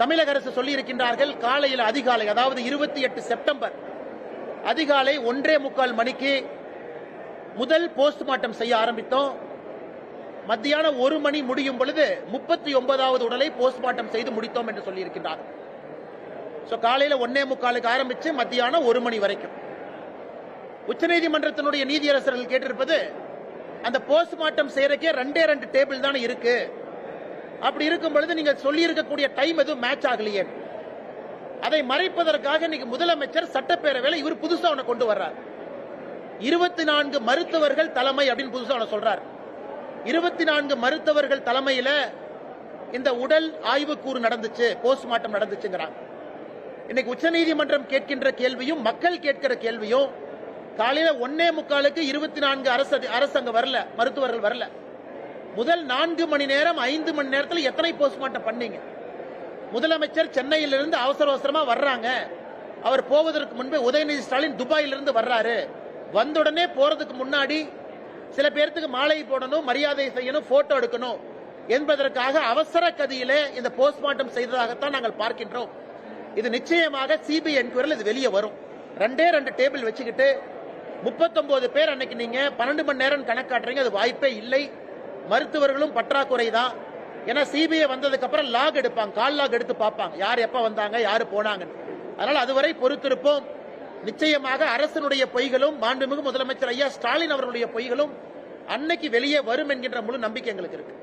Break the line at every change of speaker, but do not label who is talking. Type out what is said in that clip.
தமிழக அரசு சொல்லி இருக்கின்றார்கள். காலையில் அதிகாலை, அதாவது 28 செப்டம்பர் அதிகாலை 1:45 மணிக்கு முதல் போஸ்ட்மார்ட்டம் செய்ய ஆரம்பித்தோம். மத்தியானம் 1 மணி முடியும் பொழுது 39வது உடலை போஸ்ட்மார்ட்டம் செய்து முடித்தோம் என்று சொல்லி இருக்கின்றார்கள். காலையில 1:45க்கு ஆரம்பிச்சு மத்தியானம் 1 மணி வரைக்கும். உச்சநீதிமன்றத்தினுடைய நீதியரசர்கள் கேட்டிருப்பது, அந்த போஸ்ட்மார்ட்டம் செய்யறக்கே 2 டேபிள் தானே இருக்கு, அப்படி இருக்கும் பொழுது நீங்க சொல்லி இருக்கக்கூடிய டைம் எதுவும் மேட்ச் ஆகலையே. அதை மறைப்பதற்காக இன்னைக்கு முதலமைச்சர் சட்டப்பேரவையில் இவர் புதுசா ஒண்ணு கொண்டு வர்றார். 24 மருத்துவர்கள் தலைமை அப்படின்னு புதுசா ஒண்ணு சொல்றார். 24 மருத்துவர்கள் தலைமையில இந்த உடல் ஆய்வுக்கூறு நடந்துச்சு, போஸ்ட்மார்ட்டம் நடந்துச்சுங்கிறாங்க. இன்னைக்கு உச்சநீதிமன்றம் கேட்கின்ற கேள்வியும் மக்கள் கேட்கிற கேள்வியும், காலையில 1:45க்கு 24 அரசு அங்க வரல, மருத்துவர்கள் வரல. முதல் 4 மணி நேரம் 5 மணி நேரத்தில் எத்தனை போஸ்ட்மார்ட்டம் பண்ணீங்க? முதலமைச்சர் சென்னையிலிருந்து அவசரமா வர்றாங்க. அவர் போவதற்கு முன்பே உதயநிதி ஸ்டாலின் துபாயிலிருந்து வர்றாரு. வந்தவுடனே போறதுக்கு முன்னாடி சில பேருக்கு மாலை போடணும், மரியாதை செய்யணும், போட்டோ எடுக்கணும் என்பதற்காக அவசர கதியிலே இந்த போஸ்ட்மார்ட்டம் செய்ததாகத்தான் நாங்கள் பார்க்கின்றோம். இது நிச்சயமாக சிபிஐ என்கொயரியில் இது வெளியே வரும். 2 டேபிள் வச்சுக்கிட்டு 39 பேர் அன்னைக்கு நீங்க 12 மணி நேரம் கணக்காட்டுறீங்க, அது வாய்ப்பே இல்லை. மருத்துவர்களும் பற்றாக்குறை தான். ஏன்னா சிபிஐ வந்ததுக்கு அப்புறம் லாக் எடுப்பாங்க, கால் லாக் எடுத்து பார்ப்பாங்க, யார் எப்ப வந்தாங்க, யாரு போனாங்க. அதனால அதுவரை பொறுத்திருப்போம். நிச்சயமாக அரசனுடைய பொய்களும் மாண்புமிகு முதலமைச்சர் ஐயா ஸ்டாலின் அவர்களுடைய பொய்களும் அன்னைக்கு வெளியே வரும் என்கின்ற முழு நம்பிக்கை எங்களுக்கு இருக்கு.